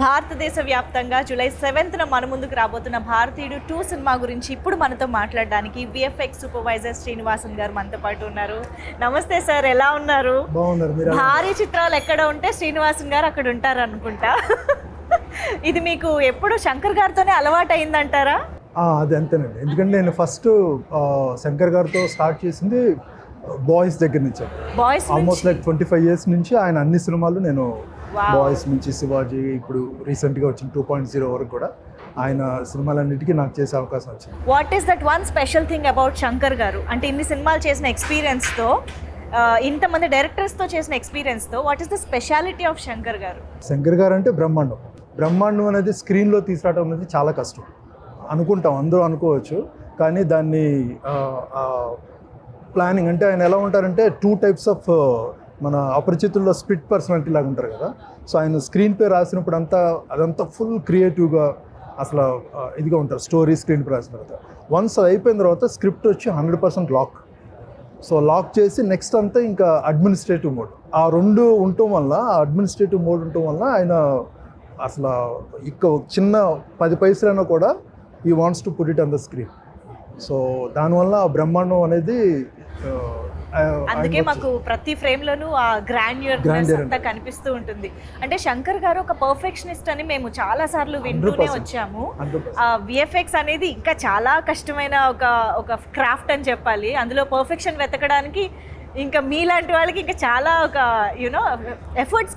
భారతదేశ వ్యాప్తంగా జూలై 7న మన ముందుకు రాబోతున్న భారతీయుడు 2 సినిమా గురించి ఇప్పుడు మనతో మాట్లాడడానికి విఎఫ్ఎక్స్ సూపర్వైజర్ శ్రీనివాసన్ గారు మనతో పాటు ఉన్నారు. నమస్తే సార్, ఎలా ఉన్నారు? భారీ చిత్రాలు ఎక్కడ ఉంటే శ్రీనివాసన్ గారు అక్కడ ఉంటారు అనుకుంటా. ఇది మీకు ఎప్పుడు శంకర్ గారితోనే అలవాటు అయిందంటారా? అది అంతేనండి. ఎందుకంటే నేను ఫస్ట్ శంకర్ గారితో స్టార్ట్ చేసింది బాయ్స్ దగ్గర నుంచి. ఆల్మోస్ట్ లైక్ 25 years నుంచి ఆయన అన్ని సినిమాలు నేను బాయ్స్ నుంచి శివాజీ, ఇప్పుడు రీసెంట్గా వచ్చిన 2.0 వరకు కూడా ఆయన సినిమాలన్నిటికీ నాకు చేసే అవకాశం వచ్చింది. What is that one special thing about Shankar గారు? అంటే ఇన్ని సినిమాలు చేసిన ఎక్స్పీరియన్స్తో, ఇంతమంది డైరెక్టర్స్తో చేసిన ఎక్స్పీరియన్స్తో, what is the speciality of Shankar garu? Shankar గారు అంటే బ్రహ్మాండం అనేది స్క్రీన్లో తీసుకురావడం అనేది చాలా కష్టం అనుకుంటాం, అందరూ అనుకోవచ్చు. కానీ దాన్ని ప్లానింగ్ అంటే ఆయన ఎలా ఉంటారంటే 2 types ఆఫ్ మన అపరిచితుల్లో స్ప్లిట్ పర్సనాలిటీ లాగా ఉంటారు కదా. సో ఆయన స్క్రీన్ పే రాసినప్పుడు అదంతా ఫుల్ క్రియేటివ్గా అసలు ఇదిగా ఉంటారు. స్టోరీ స్క్రీన్ పే రాసిన తర్వాత వన్స్ అది అయిపోయిన తర్వాత స్క్రిప్ట్ వచ్చి 100% లాక్. సో లాక్ చేసి నెక్స్ట్ అంతా ఇంకా అడ్మినిస్ట్రేటివ్ మోడ్. ఆ 2 ఉండటం వల్ల, అడ్మినిస్ట్రేటివ్ మోడ్ ఉండటం వల్ల ఆయన అసలు చిన్న 10 పైసలైనా కూడా ఈ wants to put it on the screen. So దానివల్ల బ్రహ్మాండం అనేది అందుకే మాకు ప్రతి ఫ్రేమ్లోనూ ఆ గ్రాండ్యూర్నెస్ అంతా కనిపిస్తూ ఉంటుంది. అంటే శంకర్ గారు ఒక పర్ఫెక్షనిస్ట్ అని మేము చాలా సార్లు వింటూనే వచ్చాము. విఎఫ్ఎక్స్ అనేది ఇంకా చాలా కష్టమైన ఒక క్రాఫ్ట్ అని చెప్పాలి. అందులో పర్ఫెక్షన్ వెతకడానికి ఇంకా మీలాంటి వాళ్ళకి ఇంకా చాలా ఎఫర్ట్స్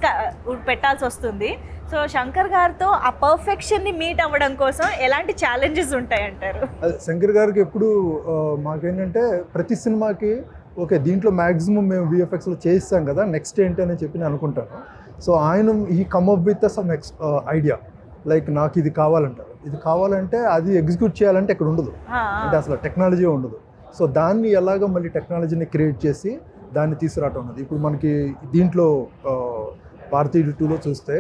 పెట్టాల్సి వస్తుంది. సో శంకర్ గారితో ఆ పర్ఫెక్షన్ని మీట్ అవ్వడం కోసం ఎలాంటి ఛాలెంజెస్ ఉంటాయంటారు? శంకర్ గారికి ఎప్పుడు మాకేంటంటే ప్రతి సినిమాకి ఓకే దీంట్లో మ్యాక్సిమం మేము విఎఫ్ఎక్స్లో చేయిస్తాం కదా, నెక్స్ట్ ఏంటి అని చెప్పి నేను అనుకుంటాను. సో ఆయన ఈ come up with some idea, like నాకు ఇది కావాలంటారు. ఇది కావాలంటే అది ఎగ్జిక్యూట్ చేయాలంటే ఇక్కడ ఉండదు, అంటే అసలు టెక్నాలజీ ఉండదు. సో దాన్ని ఎలాగ మళ్ళీ టెక్నాలజీని క్రియేట్ చేసి దాన్ని తీసుకురావటం ఉన్నది. ఇప్పుడు మనకి దీంట్లో భారతీయుడు 2లో చూస్తే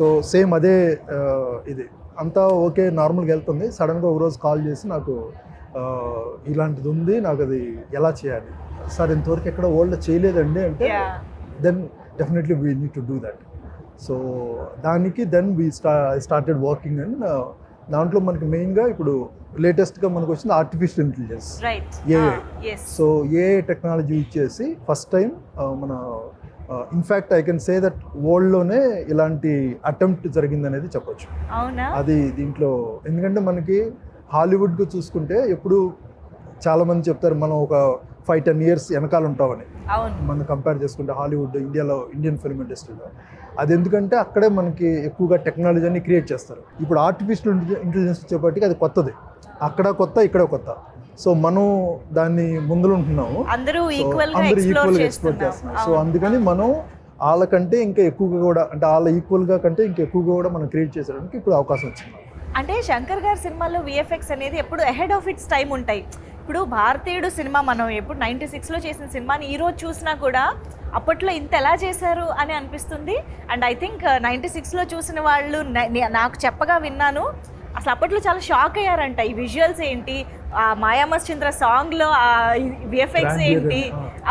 సో సేమ్ అదే ఇది అంతా ఓకే నార్మల్గా వెళ్తుంది. సడన్గా ఒకరోజు కాల్ చేసి నాకు ఇలాంటిది ఉంది, నాకు అది ఎలా చేయాలి సార్, ఇంతవరకు ఎక్కడ వరల్డ్లో చేయలేదండి అంటే then definitely we need to do that. So దానికి then we started working. And దాంట్లో మనకి మెయిన్గా ఇప్పుడు లేటెస్ట్గా మనకు వచ్చింది artificial intelligence, AI. So AI technology ఇచ్చేసి ఫస్ట్ టైం మన in fact I can say that వరల్డ్లోనే ఇలాంటి అటెంప్ట్ జరిగిందనేది చెప్పొచ్చు. అది దీంట్లో ఎందుకంటే మనకి హాలీవుడ్గా చూసుకుంటే ఎప్పుడు చాలామంది చెప్తారు మనం ఒక 5-10 years వెనకాల ఉంటామని. మనం కంపేర్ చేసుకుంటే హాలీవుడ్ ఇండియాలో, ఇండియన్ ఫిల్మ్ ఇండస్ట్రీలో అది ఎందుకంటే అక్కడే మనకి ఎక్కువగా టెక్నాలజీని క్రియేట్ చేస్తారు. ఇప్పుడు ఆర్టిఫిషియల్ ఇంటెలిజెన్స్ వచ్చేప్పటికి అది కొత్తది, అక్కడ కొత్త ఇక్కడ కొత్త. సో మనం దాన్ని ముందులో ఉంటున్నాము, అందరూ ఈక్వల్గా ఎక్స్ప్లోర్ చేస్తున్నాం. సో అందుకని మనం వాళ్ళకంటే ఇంకా ఎక్కువగా కూడా, అంటే వాళ్ళ ఈక్వల్గా కంటే ఇంకా ఎక్కువగా కూడా మనం క్రియేట్ చేసేయడానికి ఇప్పుడు అవకాశం వచ్చింది. అంటే శంకర్ గారి సినిమాలో విఎఫ్ఎక్స్ అనేది ఎప్పుడు అహెడ్ ఆఫ్ ఇట్స్ టైం ఉంటాయి. ఇప్పుడు భారతీయుడు సినిమా మనం ఎప్పుడు 96లో చేసిన సినిమాని ఈరోజు చూసినా కూడా అప్పట్లో ఇంత ఎలా చేశారు అని అనిపిస్తుంది. అండ్ ఐ థింక్ 96లో చూసిన వాళ్ళు నాకు చెప్పగా విన్నాను, అసలు అప్పట్లో చాలా షాక్ అయ్యారంట. ఈ విజువల్స్ ఏంటి, ఆ మాయామశ్చంద్ర సాంగ్లో ఆ విఎఫ్ఎక్స్ ఏంటి,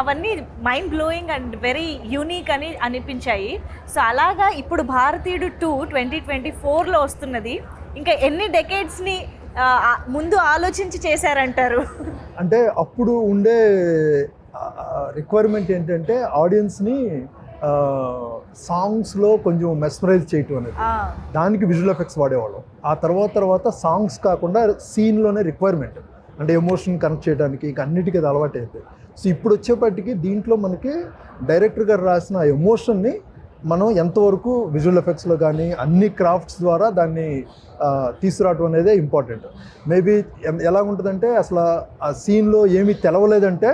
అవన్నీ mind blowing and very unique అని అనిపించాయి. సో అలాగా ఇప్పుడు భారతీయుడు 2 2024లో వస్తున్నది. ఇంకా ఎన్ని డెకేడ్స్ని ముందు ఆలోచించి చేశారంటారు? అంటే అప్పుడు ఉండే రిక్వైర్మెంట్ ఏంటంటే ఆడియన్స్ని సాంగ్స్లో కొంచెం మెస్మరైజ్ చేయటం అనేది, దానికి విజువల్ ఎఫెక్ట్స్ వాడేవాళ్ళం. ఆ తర్వాత సాంగ్స్ కాకుండా సీన్లోనే రిక్వైర్మెంట్, అంటే ఎమోషన్ కనెక్ట్ చేయడానికి ఇంకా అన్నిటికీ అది అలవాటు అయిపోయింది. సో ఇప్పుడు వచ్చేప్పటికి దీంట్లో మనకి డైరెక్టర్ గారు రాసిన ఎమోషన్ని మనం ఎంతవరకు విజువల్ ఎఫెక్ట్స్లో కానీ అన్ని క్రాఫ్ట్స్ ద్వారా దాన్ని తీసుకురావడం అనేది ఇంపార్టెంట్. మేబీ ఎలా ఉంటుందంటే అసలు ఆ సీన్లో ఏమీ తెలవలేదంటే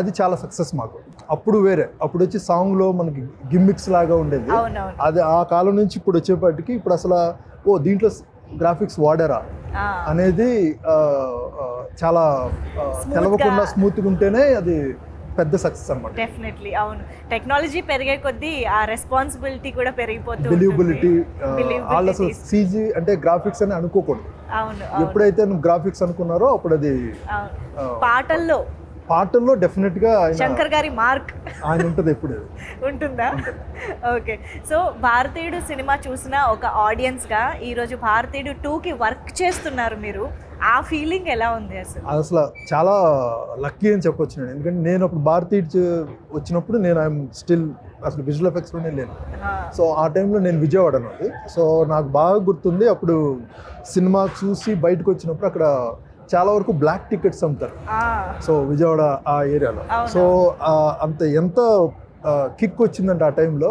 అది చాలా సక్సెస్ మాకు. అప్పుడు వేరే, అప్పుడు వచ్చి సాంగ్లో మనకి గిమ్మిక్స్ లాగా ఉండేది. అది ఆ కాలం నుంచి ఇప్పుడు వచ్చేప్పటికి ఇప్పుడు అసలు దీంట్లో గ్రాఫిక్స్ వాడారా అనేది చాలా తెలవకుండా స్మూత్గా ఉంటేనే అది పెద్ద సక్సెస్ అన్నమాట. డెఫినెట్లీ అవును, టెక్నాలజీ పెరిగే కొద్దీ ఆ రెస్పాన్సిబిలిటీ కూడా పెరిగిపోతుంది. బిలీవబిలిటీ వాళ్ళు అసలు సీజీ అంటే గ్రాఫిక్స్ అని అనుకోకూడదు. అవును, ఎప్పుడైతే నువ్వు గ్రాఫిక్స్ అనుకున్నారో అప్పుడు అది పాటల్లో పాటల్లో డెఫినెట్గా శంకర్ గారి మార్క్ ఆయన ఉంటుంది ఎప్పుడు. ఉంటుందా? ఓకే. సో భారతీయుడు సినిమా చూసిన ఒక ఆడియన్స్గా ఈరోజు భారతీయుడు 2కి వర్క్ చేస్తున్నారు మీరు, ఆ ఫీలింగ్ ఎలా ఉంది అసలు? అసలు చాలా లక్కీ అని చెప్పొచ్చు నేను, ఎందుకంటే నేను అప్పుడు భారతీయుడు వచ్చినప్పుడు నేను ఐఎమ్ స్టిల్ అసలు విజువల్ ఎఫెక్ట్స్లోనే లేను. సో ఆ టైంలో నేను విజయవాడ అన్నది. సో నాకు బాగా గుర్తుంది, అప్పుడు సినిమా చూసి బయటకు వచ్చినప్పుడు అక్కడ చాలా వరకు బ్లాక్ టికెట్స్ అమ్ముతారు. సో విజయవాడ ఆ ఏరియాలో. సో అంత ఎంత కిక్ వచ్చిందంటే ఆ టైంలో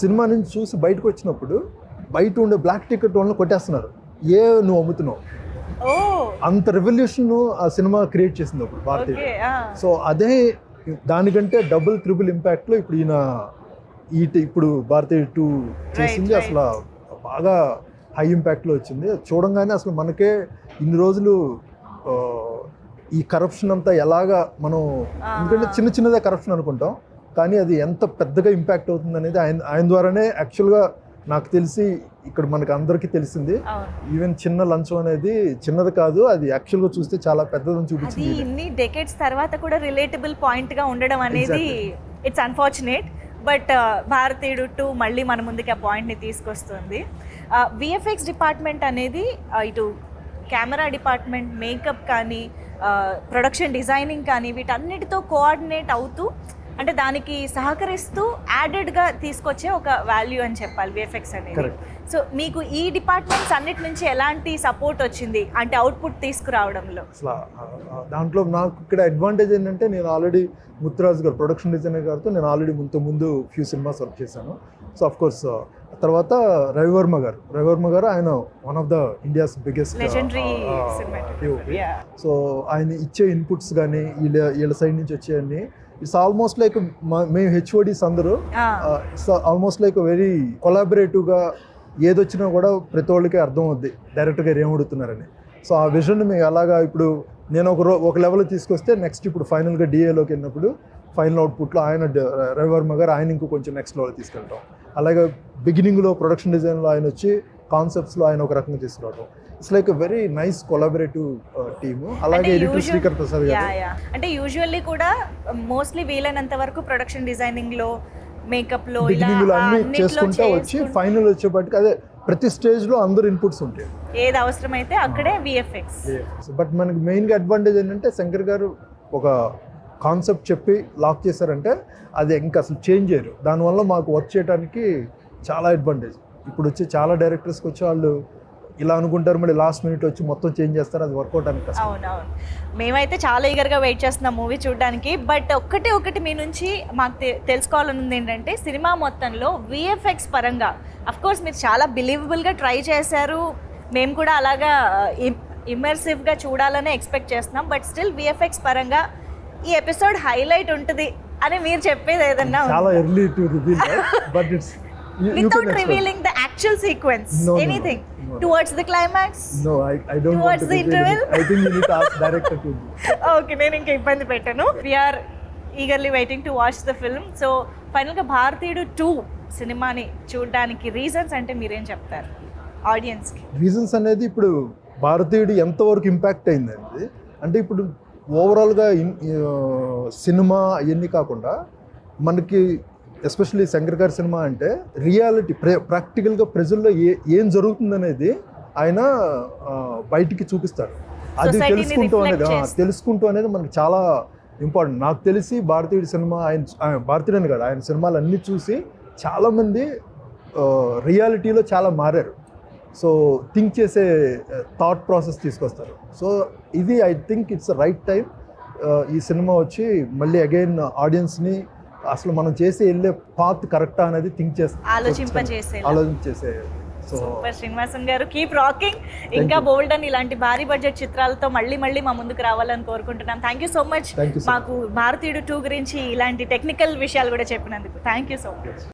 సినిమా నుంచి చూసి బయటకు వచ్చినప్పుడు బయట ఉండే బ్లాక్ టికెట్ వాళ్ళని కొట్టేస్తున్నారు, నువ్వు అమ్ముతున్నావు. అంత రెవల్యూషన్ ఆ సినిమా క్రియేట్ చేసింది అప్పుడు భారతీయుడు. సో అదే దానికంటే డబుల్ త్రిబుల్ ఇంపాక్ట్లో ఇప్పుడు ఇప్పుడు భారతీయుడు 2 చేసింది అసలు బాగా హై ఇంపాక్ట్లో వచ్చింది. చూడంగానే అసలు మనకే ఇన్ని రోజులు ఈ కరప్షన్ అంతా ఎలాగా మనం, ఎందుకంటే చిన్న చిన్నదే కరప్షన్ అనుకుంటాం, కానీ అది ఎంత పెద్దగా ఇంపాక్ట్ అవుతుంది అనేది ఆయన ద్వారానే యాక్చువల్గా నాకు తెలిసి ఇక్కడ మనకు అందరికీ తెలిసింది. ఈవెన్ చిన్న లంచం అనేది చిన్నది కాదు, అది యాక్చువల్గా చూస్తే చాలా పెద్దదని చూపించింది. ఇన్ని డెకేడ్స్ తర్వాత కూడా రిలేటబుల్ పాయింట్గా ఉండడం అనేది ఇట్స్ అన్ఫార్చునేట్. బట్ భారతీయుడు 2 మళ్ళీ మన ముందుకి ఆ పాయింట్ని తీసుకొస్తుంది. విఎఫ్ఎక్స్ డిపార్ట్మెంట్ అనేది ఇటు కెమెరా డిపార్ట్మెంట్, మేకప్ కానీ, ప్రొడక్షన్ డిజైనింగ్ కానీ, వీటన్నిటితో కోఆర్డినేట్ అవుతూ, అంటే దానికి సహకరిస్తూ యాడెడ్గా తీసుకొచ్చే ఒక వాల్యూ అని చెప్పాలి విఎఫ్ఎక్స్ అనేది. సో మీకు ఈ డిపార్ట్మెంట్స్ అన్నిటి నుంచి ఎలాంటి సపోర్ట్ వచ్చింది అంటే అవుట్పుట్ తీసుకురావడంలో? అసలు దాంట్లో నాకు ఇక్కడ అడ్వాంటేజ్ ఏంటంటే నేను ఆల్రెడీ ముత్తురాజు గారు ప్రొడక్షన్ డిజైనర్ గారితో నేను ఆల్రెడీ ముందు ఫ్యూ సినిమాస్ వర్క్ చేశాను. సో అఫ్ కోర్స్ తర్వాత రవివర్మ గారు ఆయన one of the India's biggest DOP. So ఆయన ఇచ్చే ఇన్పుట్స్ కానీ వీళ్ళ సైడ్ నుంచి వచ్చేవన్నీ ఇట్స్ ఆల్మోస్ట్ లైక్ మేము హెచ్ఓడీస్ అందరూ ఇట్స్ ఆల్మోస్ట్ లైక్ వెరీ కొలాబరేటివ్గా ఏదొచ్చినా కూడా ప్రతి వాళ్ళకి అర్థం అవుద్ది డైరెక్ట్గా ఏమడుగుతున్నారని. సో ఆ విజన్ మేము అలాగా ఇప్పుడు నేను ఒక లెవెల్ తీసుకొస్తే నెక్స్ట్ ఇప్పుడు ఫైనల్గా డిఏలోకి వెళ్ళినప్పుడు ఫైనల్ అవుట్పుట్లో ఆయన రవివర్మ గారు ఆయన ఇంకో కొంచెం నెక్స్ట్ లెవెల్ తీసుకెళ్ళటం. అలాగే బిగినింగ్లో ప్రొడక్షన్ డిజైన్లో ఆయన వచ్చి కాన్సెప్ట్స్లో ఆయన ఒక రకంగా తీసుకురావడం. It's like very nice collaborative team. అలాగే ఎడిటర్ శ్రీకర్ ప్రసాద్ గారు అంటే యూజువల్లీ కూడా మోస్ట్లీ వీలైనంత వరకు ప్రొడక్షన్ డిజైనింగ్లో, మేకప్లో బిగినింగ్లో అన్ని చేసుకుంటా వచ్చి ఫైనల్ వచ్చేప్పటికి అదే ప్రతి స్టేజ్లో అందరు ఇన్పుట్స్ ఉంటాయి, ఏది అవసరమైతే అక్కడే విఎఫ్ఎక్స్. బట్ మనకి మెయిన్గా అడ్వాంటేజ్ ఏంటంటే శంకర్ గారు ఒక కాన్సెప్ట్ చెప్పి లాక్ చేశారంటే అది ఇంకా అసలు చేంజ్ చేయరు. దానివల్ల మాకు వర్క్ చేయడానికి చాలా అడ్వాంటేజ్. ఇప్పుడు వచ్చి చాలా డైరెక్టర్స్కి వచ్చి వాళ్ళు ఇలా అనుకుంటారు, మళ్ళీ లాస్ట్ మినిట్ వచ్చి మొత్తం చేంజ్ చేస్తారు, అది వర్కౌట్ అని. అవునవును, మేమైతే చాలా ఈగర్గా వెయిట్ చేస్తున్నాం మూవీ చూడడానికి. బట్ ఒకటి మీ నుంచి మాకు తెలుసుకోవాలనుంది ఏంటంటే సినిమా మొత్తంలో విఎఫ్ఎక్స్ పరంగా అఫ్కోర్స్ మీరు చాలా బిలీవబుల్గా ట్రై చేశారు, మేము కూడా అలాగా ఇమర్సివ్గా చూడాలనే ఎక్స్పెక్ట్ చేస్తున్నాం. బట్ స్టిల్ విఎఫ్ఎక్స్ పరంగా ఈ ఎపిసోడ్ హైలైట్ ఉంటుంది అని మీరు చెప్పేది ఏదన్నా చాలా early to reveal, but it's without revealing the actual sequence, anything towards the climax? No, I don't want to the interval? I think you need to ask director to. Okay, నేను ఇంకా ఇబ్బంది పెట్టను. We are eagerly waiting to watch the film. So ఫైనల్గా భారతీయుడు 2 సినిమాని చూడడానికి reasons అంటే మీరేం చెప్తారు ఆడియన్స్కి? రీజన్స్ అనేది ఇప్పుడు భారతీయుడు ఎంతవరకు ఇంపాక్ట్ అయిందండి అంటే ఇప్పుడు ఓవరాల్గా సినిమా అవన్నీ కాకుండా మనకి ఎస్పెషల్లీ శంకర్ గారి సినిమా అంటే రియాలిటీ ప్రాక్టికల్గా ప్రజల్లో ఏం జరుగుతుందనేది ఆయన బయటికి చూపిస్తారు. అది తెలుసుకుంటూ అనేది మనకి చాలా ఇంపార్టెంట్. నాకు తెలిసి భారతీయుడి సినిమా భారతీయుడని కాదు, ఆయన సినిమాలు అన్నీ చూసి చాలామంది రియాలిటీలో చాలా మారారు. సో థింక్ చేసే థాట్ ప్రాసెస్ తీసుకొస్తారు. సో ఇది I think it's right time ఈ సినిమా వచ్చి మళ్ళీ అగైన్ ఆడియన్స్ని అసలు మనం చేసి వెళ్ళే పాత్ కరెక్టా అనేది థింక్ చేస్తే ఆలోచించేసే. సూపర్ శ్రీనివాసన్ గారు, కీప్ రాకింగ్. ఇంకా బోల్డ్ అని ఇలాంటి భారీ బడ్జెట్ చిత్రాలతో మళ్ళీ మా ముందుకు రావాలని కోరుకుంటున్నాం. థ్యాంక్ యూ సో మచ్ మాకు భారతీయుడు 2 గురించి ఇలాంటి టెక్నికల్ విషయాలు కూడా చెప్పినందుకు. Thank you so much.